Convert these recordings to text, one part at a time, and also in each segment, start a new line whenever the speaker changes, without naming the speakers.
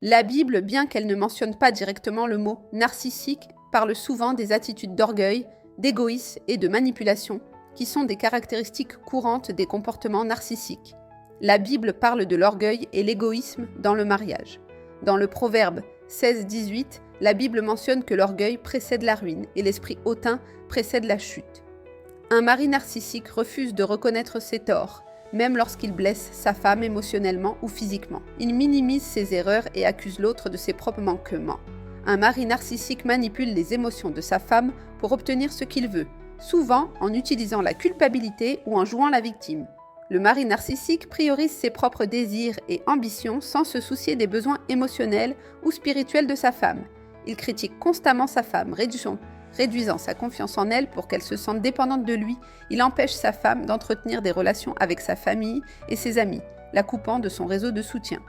La Bible, bien qu'elle ne mentionne pas directement le mot narcissique, parle souvent des attitudes d'orgueil, d'égoïsme et de manipulation, qui sont des caractéristiques courantes des comportements narcissiques. La Bible parle de l'orgueil et l'égoïsme dans le mariage. Dans le Proverbe 16-18, la Bible mentionne que l'orgueil précède la ruine et l'esprit hautain précède la chute. Un mari narcissique refuse de reconnaître ses torts, même lorsqu'il blesse sa femme émotionnellement ou physiquement. Il minimise ses erreurs et accuse l'autre de ses propres manquements. Un mari narcissique manipule les émotions de sa femme pour obtenir ce qu'il veut, souvent en utilisant la culpabilité ou en jouant la victime. Le mari narcissique priorise ses propres désirs et ambitions sans se soucier des besoins émotionnels ou spirituels de sa femme. Il critique constamment sa femme, réduisant sa confiance en elle pour qu'elle se sente dépendante de lui. Il empêche sa femme d'entretenir des relations avec sa famille et ses amis, la coupant de son réseau de soutien.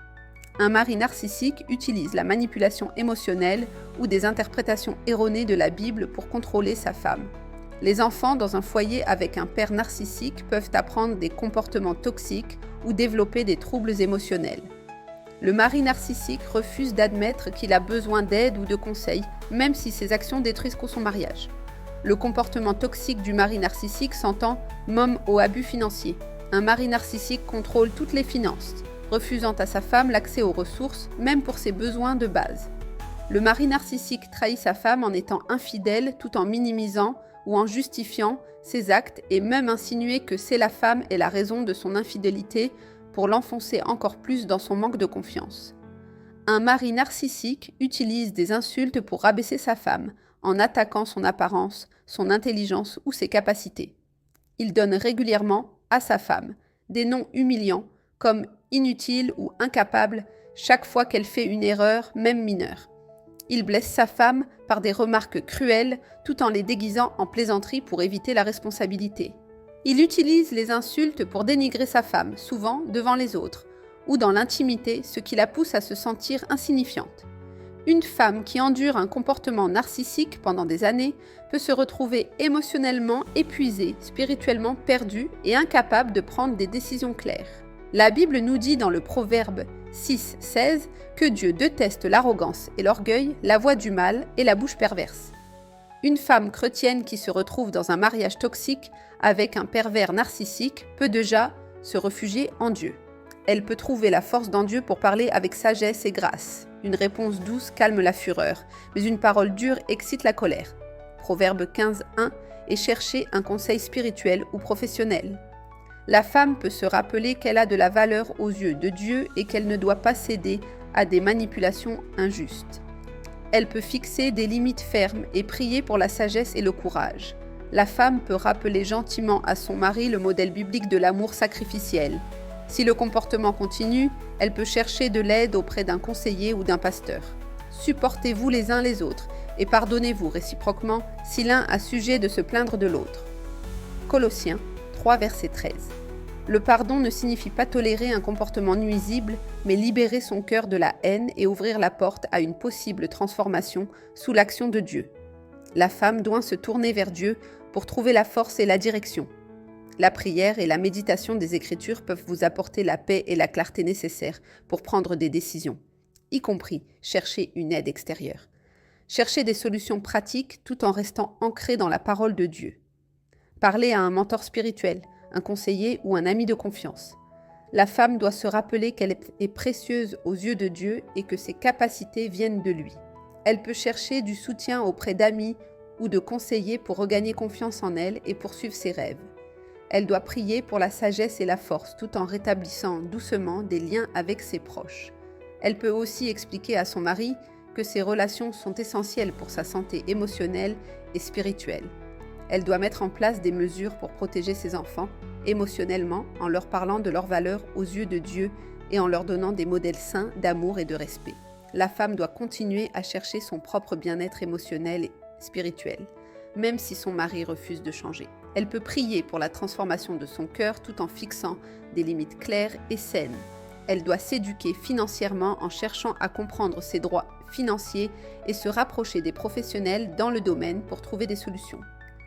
Un mari narcissique utilise la manipulation émotionnelle ou des interprétations erronées de la Bible pour contrôler sa femme. Les enfants dans un foyer avec un père narcissique peuvent apprendre des comportements toxiques ou développer des troubles émotionnels. Le mari narcissique refuse d'admettre qu'il a besoin d'aide ou de conseils, même si ses actions détruisent son mariage. Le comportement toxique du mari narcissique s'entend même au abus financier. Un mari narcissique contrôle toutes les finances, refusant à sa femme l'accès aux ressources, même pour ses besoins de base. Le mari narcissique trahit sa femme en étant infidèle tout en minimisant ou en justifiant ses actes et même insinuer que c'est la femme et la raison de son infidélité pour l'enfoncer encore plus dans son manque de confiance. Un mari narcissique utilise des insultes pour rabaisser sa femme, en attaquant son apparence, son intelligence ou ses capacités. Il donne régulièrement à sa femme des noms humiliants comme inutile ou incapable chaque fois qu'elle fait une erreur, même mineure. Il blesse sa femme par des remarques cruelles tout en les déguisant en plaisanteries pour éviter la responsabilité. Il utilise les insultes pour dénigrer sa femme, souvent devant les autres, ou dans l'intimité, ce qui la pousse à se sentir insignifiante. Une femme qui endure un comportement narcissique pendant des années peut se retrouver émotionnellement épuisée, spirituellement perdue et incapable de prendre des décisions claires. La Bible nous dit dans le Proverbe 6-16 que Dieu déteste l'arrogance et l'orgueil, la voix du mal et la bouche perverse. Une femme chrétienne qui se retrouve dans un mariage toxique avec un pervers narcissique peut déjà se réfugier en Dieu. Elle peut trouver la force dans Dieu pour parler avec sagesse et grâce. Une réponse douce calme la fureur, mais une parole dure excite la colère. Proverbe 15-1 et chercher un conseil spirituel ou professionnel. La femme peut se rappeler qu'elle a de la valeur aux yeux de Dieu et qu'elle ne doit pas céder à des manipulations injustes. Elle peut fixer des limites fermes et prier pour la sagesse et le courage. La femme peut rappeler gentiment à son mari le modèle biblique de l'amour sacrificiel. Si le comportement continue, elle peut chercher de l'aide auprès d'un conseiller ou d'un pasteur. Supportez-vous les uns les autres et pardonnez-vous réciproquement si l'un a sujet de se plaindre de l'autre. Colossiens 3, verset 13. Le pardon ne signifie pas tolérer un comportement nuisible, mais libérer son cœur de la haine et ouvrir la porte à une possible transformation sous l'action de Dieu. La femme doit se tourner vers Dieu pour trouver la force et la direction. La prière et la méditation des Écritures peuvent vous apporter la paix et la clarté nécessaires pour prendre des décisions, y compris chercher une aide extérieure. Cherchez des solutions pratiques tout en restant ancré dans la parole de Dieu. Parlez à un mentor spirituel, un conseiller ou un ami de confiance. La femme doit se rappeler qu'elle est précieuse aux yeux de Dieu et que ses capacités viennent de lui. Elle peut chercher du soutien auprès d'amis ou de conseillers pour regagner confiance en elle et poursuivre ses rêves. Elle doit prier pour la sagesse et la force tout en rétablissant doucement des liens avec ses proches. Elle peut aussi expliquer à son mari que ses relations sont essentielles pour sa santé émotionnelle et spirituelle. Elle doit mettre en place des mesures pour protéger ses enfants émotionnellement en leur parlant de leurs valeurs aux yeux de Dieu et en leur donnant des modèles sains d'amour et de respect. La femme doit continuer à chercher son propre bien-être émotionnel et spirituel, même si son mari refuse de changer. Elle peut prier pour la transformation de son cœur tout en fixant des limites claires et saines. Elle doit s'éduquer financièrement en cherchant à comprendre ses droits financiers et se rapprocher des professionnels dans le domaine pour trouver des solutions.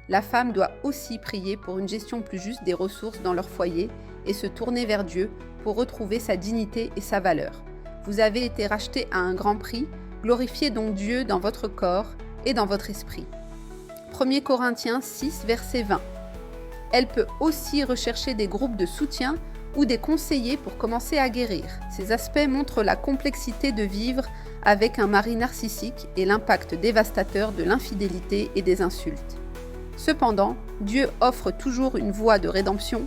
La femme doit aussi prier pour une gestion plus juste des ressources dans leur foyer et se tourner vers Dieu pour retrouver sa dignité et sa valeur. Vous avez été racheté à un grand prix, glorifiez donc Dieu dans votre corps et dans votre esprit. 1 Corinthiens 6, verset 20. Elle peut aussi rechercher des groupes de soutien ou des conseillers pour commencer à guérir. Ces aspects montrent la complexité de vivre avec un mari narcissique et l'impact dévastateur de l'infidélité et des insultes. Cependant, Dieu offre toujours une voie de rédemption,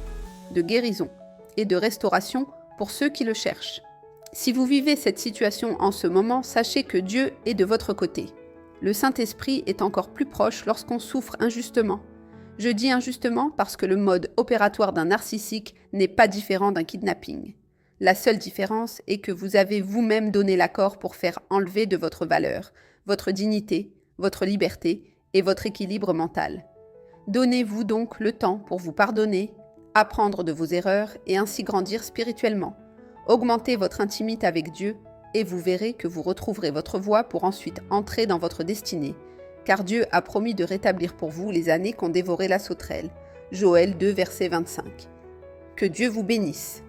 de guérison et de restauration pour ceux qui le cherchent. Si vous vivez cette situation en ce moment, sachez que Dieu est de votre côté. Le Saint-Esprit est encore plus proche lorsqu'on souffre injustement. Je dis injustement parce que le mode opératoire d'un narcissique n'est pas différent d'un kidnapping. La seule différence est que vous avez vous-même donné l'accord pour faire enlever de votre valeur, votre dignité, votre liberté et votre équilibre mental. Donnez-vous donc le temps pour vous pardonner, apprendre de vos erreurs et ainsi grandir spirituellement. Augmentez votre intimité avec Dieu et vous verrez que vous retrouverez votre voie pour ensuite entrer dans votre destinée, car Dieu a promis de rétablir pour vous les années qu'ont dévoré la sauterelle. Joël 2, verset 25. Que Dieu vous bénisse.